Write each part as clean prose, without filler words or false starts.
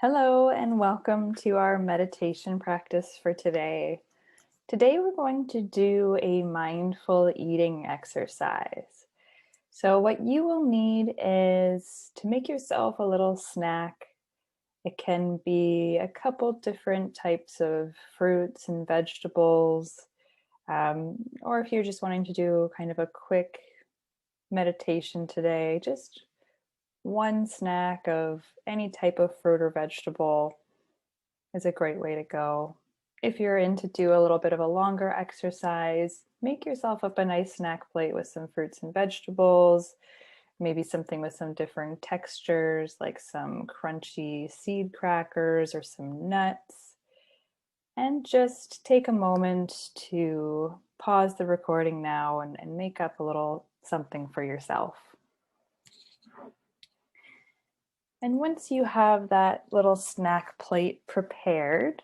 Hello and welcome to our meditation practice for today. Today we're going to do a mindful eating exercise. So what you will need is to make yourself a little snack. It can be a couple different types of fruits and vegetables, or if you're just wanting to do kind of a quick meditation today, just one snack of any type of fruit or vegetable is a great way to go. If you're in to do a little bit of a longer exercise, make yourself up a nice snack plate with some fruits and vegetables, maybe something with some different textures, like some crunchy seed crackers or some nuts. And just take a moment to pause the recording now and make up a little something for yourself. And once you have that little snack plate prepared,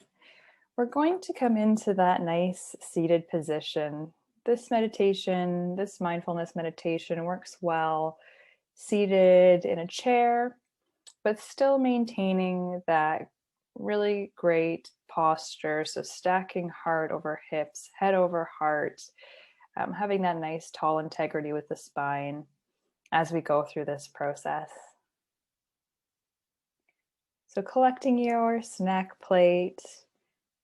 we're going to come into that nice seated position. This mindfulness meditation works well seated in a chair, but still maintaining that really great posture. So stacking heart over hips, head over heart, having that nice tall integrity with the spine as we go through this process. So collecting your snack plate,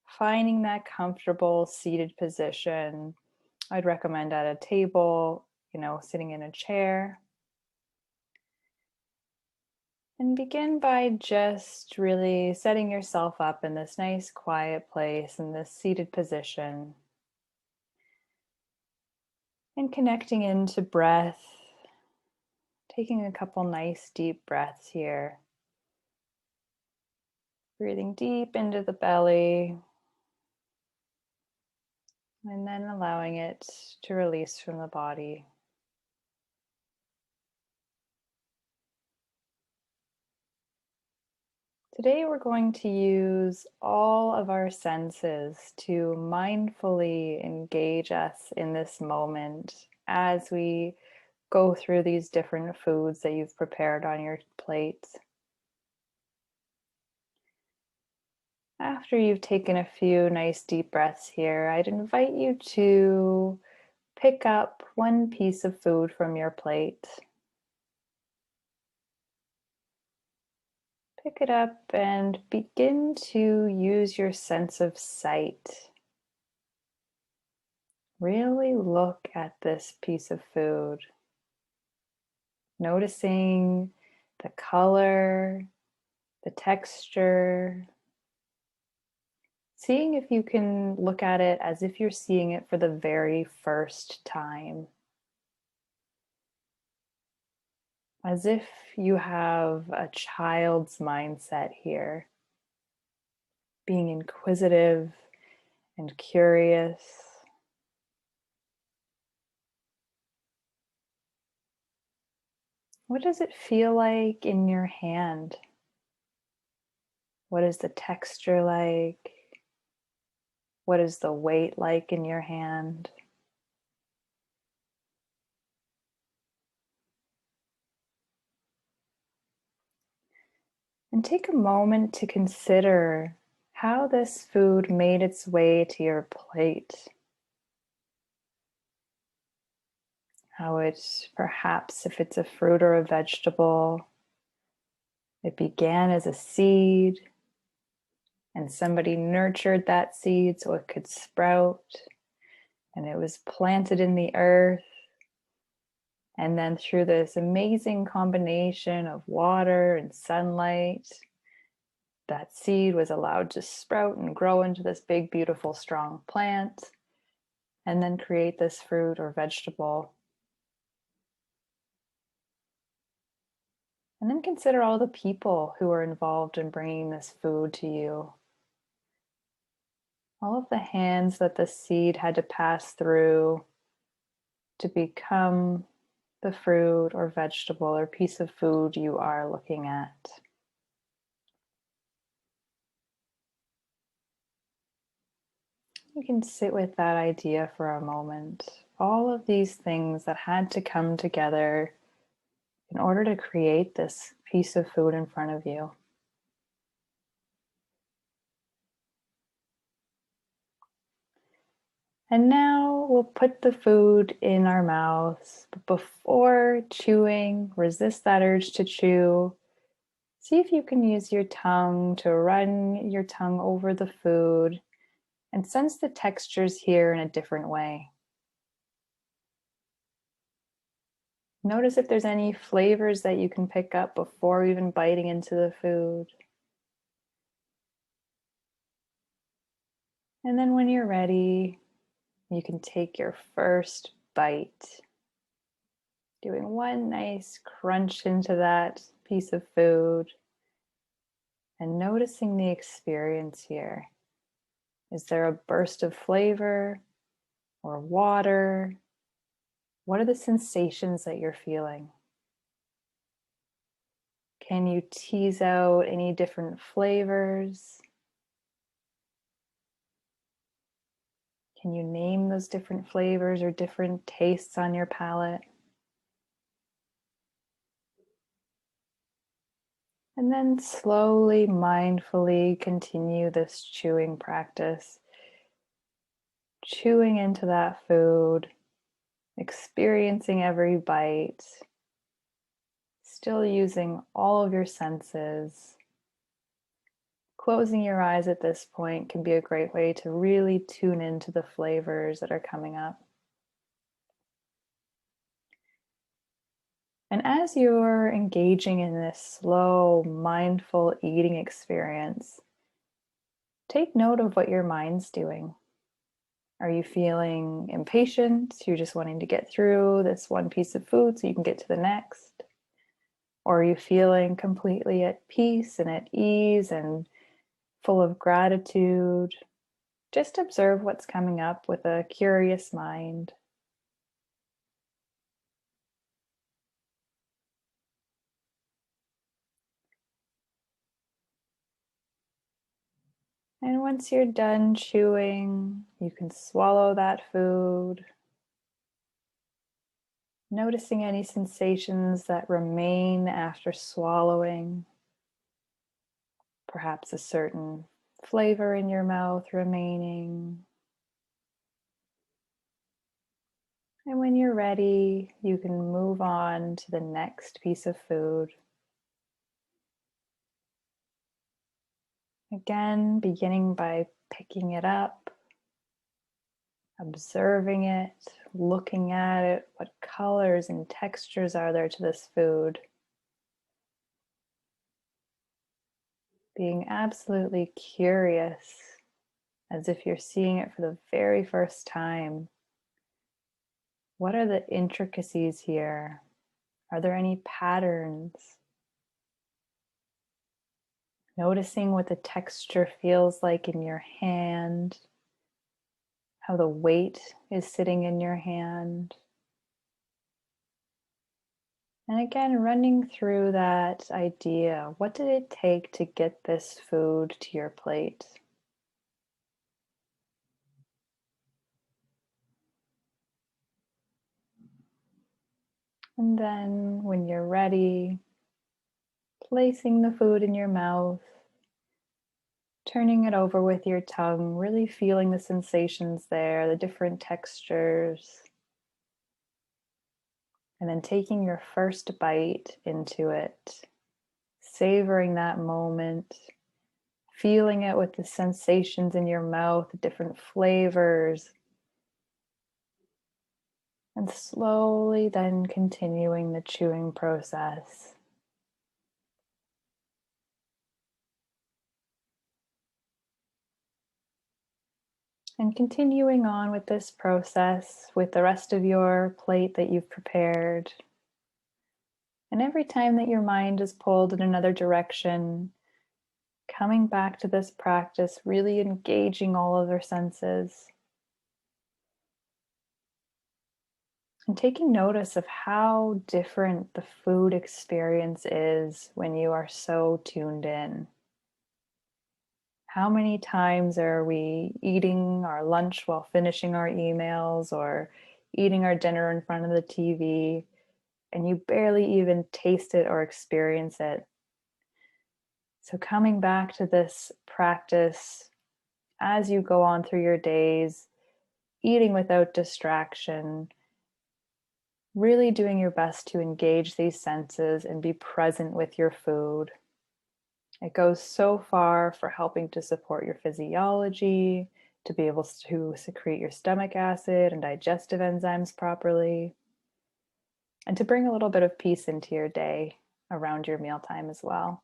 finding that comfortable seated position. I'd recommend at a table, sitting in a chair. And begin by just really setting yourself up in this nice quiet place in this seated position. And connecting into breath, taking a couple nice deep breaths here. Breathing deep into the belly, and then allowing it to release from the body. Today we're going to use all of our senses to mindfully engage us in this moment as we go through these different foods that you've prepared on your plate. After you've taken a few nice deep breaths here, I'd invite you to pick up one piece of food from your plate. Pick it up and begin to use your sense of sight. Really look at this piece of food, noticing the color, the texture, seeing if you can look at it as if you're seeing it for the very first time. As if you have a child's mindset here, being inquisitive and curious. What does it feel like in your hand? What is the texture like? What is the weight like in your hand? And take a moment to consider how this food made its way to your plate. How it, perhaps if it's a fruit or a vegetable, it began as a seed and somebody nurtured that seed so it could sprout, and it was planted in the earth. And then through this amazing combination of water and sunlight, that seed was allowed to sprout and grow into this big, beautiful, strong plant, and then create this fruit or vegetable. And then consider all the people who are involved in bringing this food to you. All of the hands that the seed had to pass through to become the fruit or vegetable or piece of food you are looking at. You can sit with that idea for a moment. All of these things that had to come together in order to create this piece of food in front of you. And now we'll put the food in our mouths. But before chewing, resist that urge to chew. See if you can use your tongue to run your tongue over the food and sense the textures here in a different way. Notice if there's any flavors that you can pick up before even biting into the food. And then when you're ready, you can take your first bite, doing one nice crunch into that piece of food and noticing the experience here. Is there a burst of flavor or water? What are the sensations that you're feeling? Can you tease out any different flavors? Can you name those different flavors or different tastes on your palate? And then slowly, mindfully continue this chewing practice. Chewing into that food, experiencing every bite, still using all of your senses. Closing your eyes at this point can be a great way to really tune into the flavors that are coming up. And as you're engaging in this slow, mindful eating experience, take note of what your mind's doing. Are you feeling impatient? You're just wanting to get through this one piece of food so you can get to the next? Or are you feeling completely at peace and at ease and full of gratitude? Just observe what's coming up with a curious mind. And once you're done chewing, you can swallow that food, noticing any sensations that remain after swallowing. Perhaps a certain flavor in your mouth remaining. And when you're ready, you can move on to the next piece of food. Again, beginning by picking it up, observing it, looking at it, what colors and textures are there to this food. Being absolutely curious, as if you're seeing it for the very first time. What are the intricacies here? Are there any patterns? Noticing what the texture feels like in your hand, how the weight is sitting in your hand. And again, running through that idea, what did it take to get this food to your plate? And then when you're ready, placing the food in your mouth, turning it over with your tongue, really feeling the sensations there, the different textures. And then taking your first bite into it, savoring that moment, feeling it with the sensations in your mouth, the different flavors. And slowly then continuing the chewing process. And continuing on with this process with the rest of your plate that you've prepared. And every time that your mind is pulled in another direction, coming back to this practice, really engaging all of our senses. And taking notice of how different the food experience is when you are so tuned in. How many times are we eating our lunch while finishing our emails or eating our dinner in front of the TV, and you barely even taste it or experience it? So coming back to this practice as you go on through your days, eating without distraction, really doing your best to engage these senses and be present with your food. It goes so far for helping to support your physiology, to be able to secrete your stomach acid and digestive enzymes properly, and to bring a little bit of peace into your day around your mealtime as well.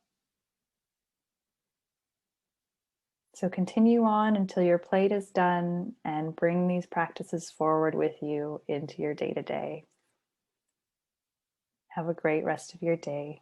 So continue on until your plate is done and bring these practices forward with you into your day to day. Have a great rest of your day.